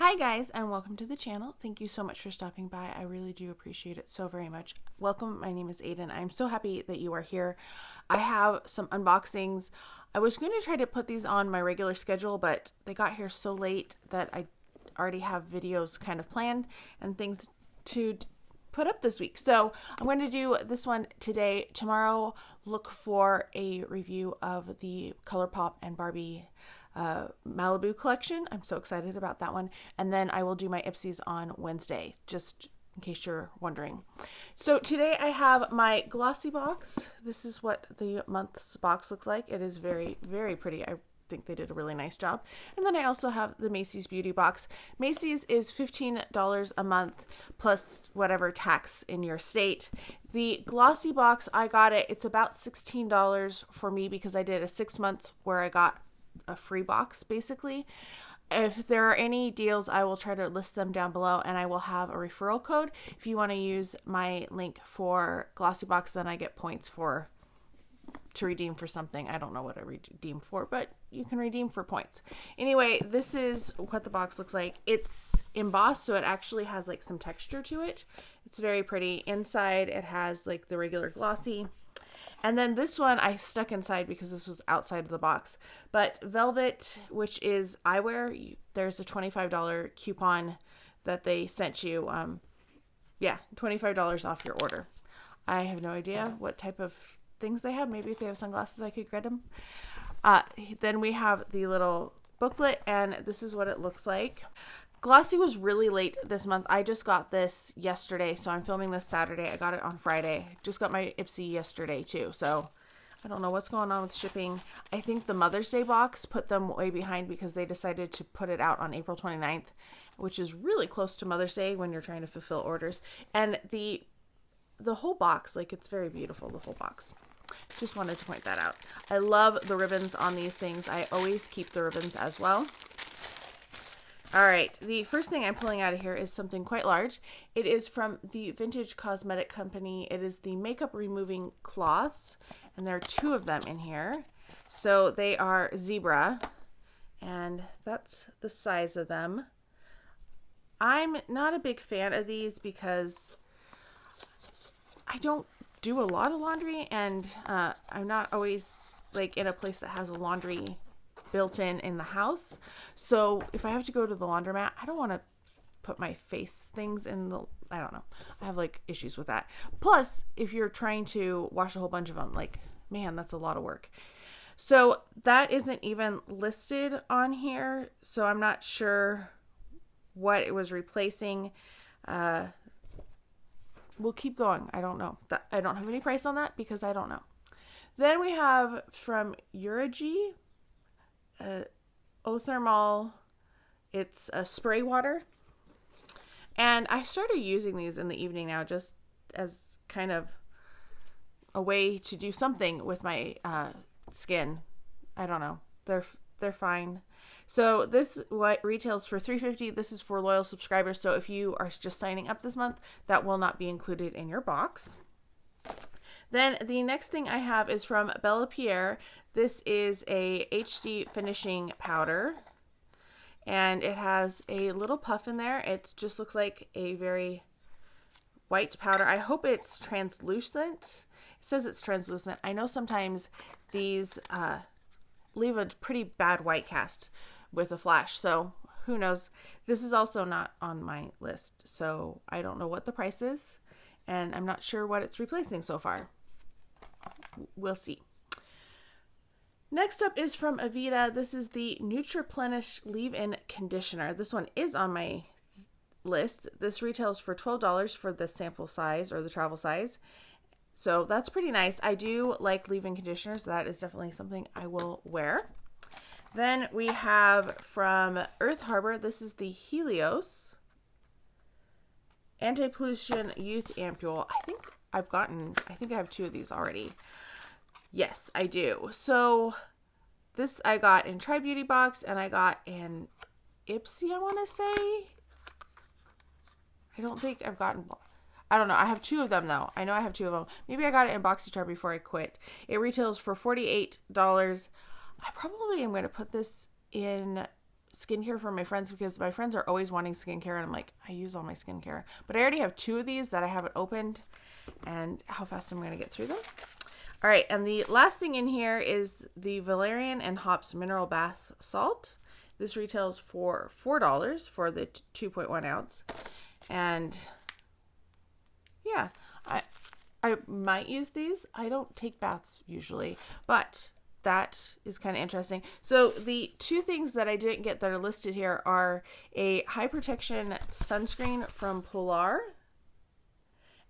Hi guys, and welcome to the channel. Thank you so much for stopping by. I really do appreciate it so very much. Welcome, my name is Aiden. I'm so happy that you are here. I have some unboxings. I was going to try to put these on my regular schedule, but they got here so late that I already have videos kind of planned and things to put up this week. So I'm going to do this one today. Tomorrow, look for a review of the ColourPop and Barbie Malibu collection. I'm so excited about that one. And then I will do my Ipsies on Wednesday, just in case you're wondering. So today I have my Glossybox. This is what the month's box looks like. It is very, very pretty. I think they did a really nice job. And then I also have the Macy's beauty box. Macy's is $15 a month plus whatever tax in your state. The Glossybox, I got it. It's about $16 for me because I did a 6 months where I got a free box basically. If there are any deals, I will try to list them down below, and I will have a referral code. If you want to use my link for Glossybox, then I get points to redeem for something. I don't know what I redeem for, but you can redeem for points. Anyway, this is what the box looks like. It's embossed, so it actually has like some texture to it. It's very pretty. Inside it has like the regular glossy. And then this one I stuck inside because this was outside of the box. But Velvet, which is eyewear, there's a $25 coupon that they sent you. Yeah, $25 off your order. I have no idea what type of things they have. Maybe if they have sunglasses, I could get them. Then we have the little booklet, and this is what it looks like. Glossy was really late this month. I just got this yesterday, so I'm filming this Saturday. I got it on Friday. Just got my Ipsy yesterday too, so I don't know what's going on with shipping. I think the Mother's Day box put them way behind because they decided to put it out on April 29th, which is really close to Mother's Day when you're trying to fulfill orders. And the whole box, like, it's very beautiful, the whole box. Just wanted to point that out. I love the ribbons on these things. I always keep the ribbons as well. All right, the first thing I'm pulling out of here is something quite large. It is from the Vintage Cosmetic Company. It is the makeup removing cloths, and there are 2 of them in here. So they are zebra, and that's the size of them. I'm not a big fan of these because I don't do a lot of laundry, and I'm not always like in a place that has a laundry built in the house. So if I have to go to the laundromat, I don't want to put my face things in the, I don't know. I have like issues with that. Plus, if you're trying to wash a whole bunch of them, like, man, that's a lot of work. So that isn't even listed on here. So I'm not sure what it was replacing. We'll keep going. I don't know. I don't have any price on that because I don't know. Then we have from Uriage, Thermale. It's a spray water, and I started using these in the evening now just as kind of a way to do something with my skin. I don't know, they're fine. So this what retails for $3.50. This is for loyal subscribers, so if you are just signing up this month, that will not be included in your box. Then the next thing I have is from Bellapierre. This is a HD finishing powder, and it has a little puff in there. It just looks like a very white powder. I hope it's translucent. It says it's translucent. I know sometimes these leave a pretty bad white cast with a flash, so who knows. This is also not on my list, so I don't know what the price is, and I'm not sure what it's replacing so far. We'll see. Next up is from Aveda. This is the Nutriplenish leave-in conditioner. This one is on my list. This retails for $12 for the sample size or the travel size. So that's pretty nice. I do like leave-in conditioners. That is definitely something I will wear. Then we have from Earth Harbor. This is the Helios Anti-Pollution Youth Ampoule. I think I have 2 of these already. Yes, I do. So this I got in Tri Beauty Box, and I got in Ipsy, I want to say. I don't think I've gotten, I don't know. I have 2 of them though. I know I have 2 of them. Maybe I got it in BoxyCharm before I quit. It retails for $48. I probably am going to put this in skincare for my friends because my friends are always wanting skincare, and I'm like, I use all my skincare. But I already have 2 of these that I haven't opened, and how fast I'm going to get through them. All right, and the last thing in here is the Valerian and Hops Mineral Bath Salt. This retails for $4 for the 2.1 ounce. And yeah, I might use these. I don't take baths usually, but that is kind of interesting. So the 2 things that I didn't get that are listed here are a high protection sunscreen from Polar,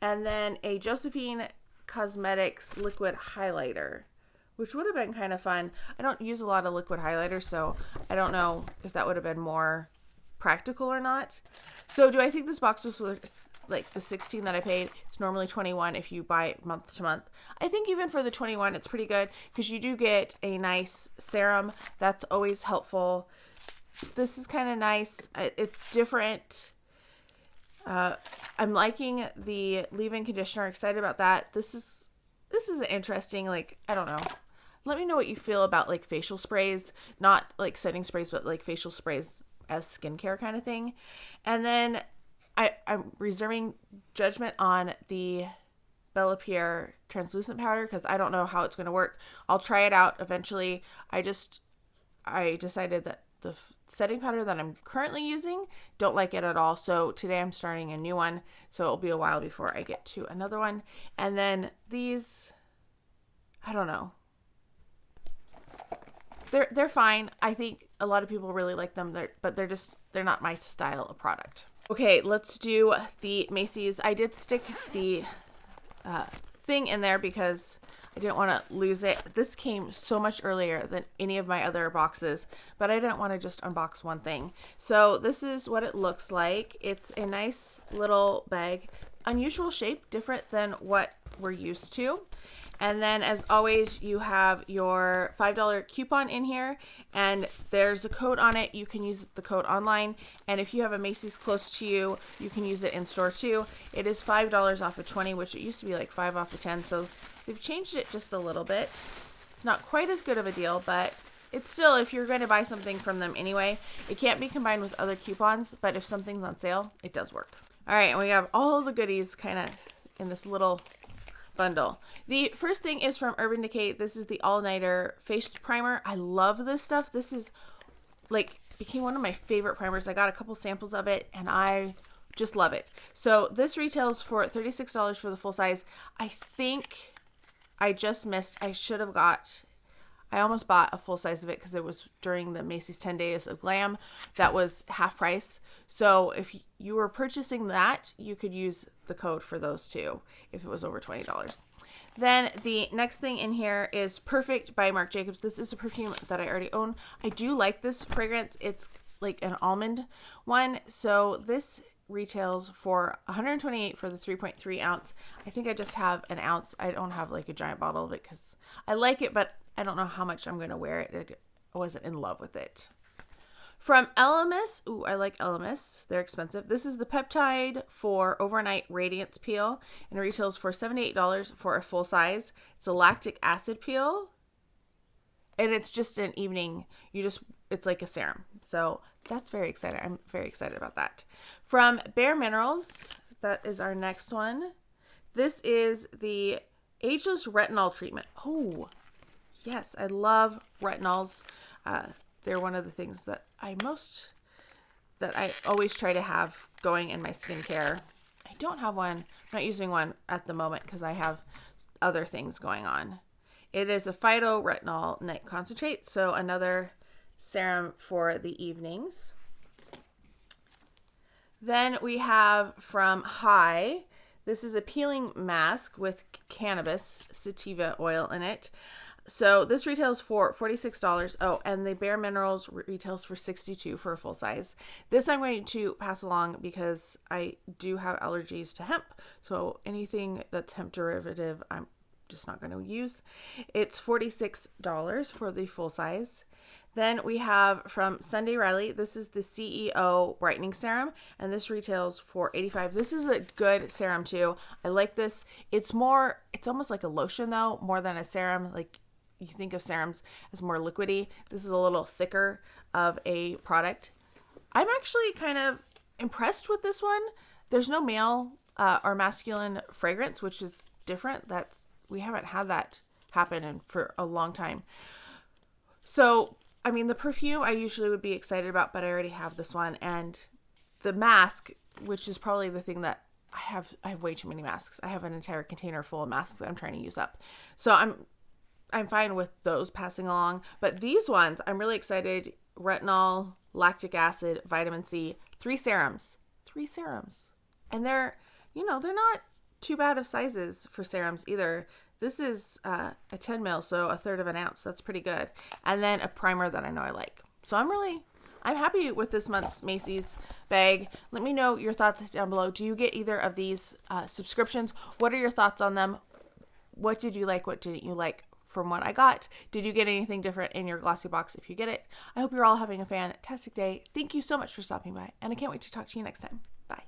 and then a Josephine Cosmetics liquid highlighter, which would have been kind of fun. I don't use a lot of liquid highlighter, so I don't know if that would have been more practical or not. So do I think this box was like the 16 that I paid? It's normally 21 if you buy it month to month. I think even for the 21 it's pretty good because you do get a nice serum. That's always helpful. This is kind of nice. It's different. I'm liking the leave-in conditioner. Excited about that. This is an interesting, like, I don't know. Let me know what you feel about like facial sprays, not like setting sprays, but like facial sprays as skincare kind of thing. And then I'm reserving judgment on the Bellapierre translucent powder because I don't know how it's going to work. I'll try it out eventually. I decided that the setting powder that I'm currently using, don't like it at all. So today I'm starting a new one. So it'll be a while before I get to another one. And then these, I don't know. They're fine. I think a lot of people really like them, but they're not my style of product. Okay, let's do the Macys. I did stick the thing in there because I didn't want to lose it. This came so much earlier than any of my other boxes, but I didn't want to just unbox one thing. So this is what it looks like. It's a nice little bag. Unusual shape, different than what we're used to. And then as always, you have your $5 coupon in here and there's a code on it. You can use the code online. And if you have a Macy's close to you, you can use it in store too. It is $5 off of 20, which it used to be like 5 off of 10. So they've changed it just a little bit. It's not quite as good of a deal, but it's still, if you're going to buy something from them anyway, it can't be combined with other coupons, but if something's on sale, it does work. All right, and we have all the goodies kind of in this little bundle. The first thing is from Urban Decay. This is the All-Nighter Face Primer. I love this stuff. This is like became one of my favorite primers. I got a couple samples of it and I just love it. So this retails for $36 for the full size. I think I just missed. I almost bought a full size of it because it was during the Macy's 10 Days of Glam. That was half price. So if you were purchasing that, you could use the code for those two if it was over $20. Then the next thing in here is Perfect by Marc Jacobs. This is a perfume that I already own. I do like this fragrance. It's like an almond one. So this retails for $128 for the 3.3 ounce. I think I just have an ounce. I don't have like a giant bottle of it because I like it, but I don't know how much I'm going to wear it. I wasn't in love with it. From Elemis. Ooh, I like Elemis. They're expensive. This is the Peptide for Overnight Radiance Peel. And it retails for $78 for a full size. It's a lactic acid peel. And it's just an evening. It's like a serum. So that's very exciting. I'm very excited about that. From Bareminerals. That is our next one. This is the Ageless Retinol Treatment. Oh, yes, I love retinols. They're one of the things that I always try to have going in my skincare. I don't have one. I'm not using one at the moment because I have other things going on. It is a Phyto-Retinol night concentrate, so another serum for the evenings. Then we have from High. This is a peeling mask with cannabis sativa oil in it. So this retails for $46. Oh, and the Bareminerals retails for $62 for a full size. This I'm going to pass along because I do have allergies to hemp. So anything that's hemp derivative, I'm just not going to use. It's $46 for the full size. Then we have from Sunday Riley. This is the C.E.O. Brightening Serum, and this retails for $85. This is a good serum too. I like this. It's almost like a lotion though, more than a serum. Like you think of serums as more liquidy. This is a little thicker. of a product. I'm actually kind of impressed with this one. There's no male or masculine fragrance, which is different. We haven't had that happen for a long time. So, I mean, the perfume I usually would be excited about, but I already have this one. And the mask, which is probably the thing that I have way too many masks. I have an entire container full of masks that I'm trying to use up. So I'm fine with those passing along. But these ones, I'm really excited. Retinol, lactic acid, vitamin C, 3 serums. 3 serums. And they're not too bad of sizes for serums either. This is a 10 mil, so a third of an ounce. That's pretty good. And then a primer that I know I like. So I'm happy with this month's Macy's bag. Let me know your thoughts down below. Do you get either of these subscriptions? What are your thoughts on them? What did you like? What didn't you like from what I got? Did you get anything different in your Glossybox if you get it? I hope you're all having a fantastic day. Thank you so much for stopping by, and I can't wait to talk to you next time. Bye.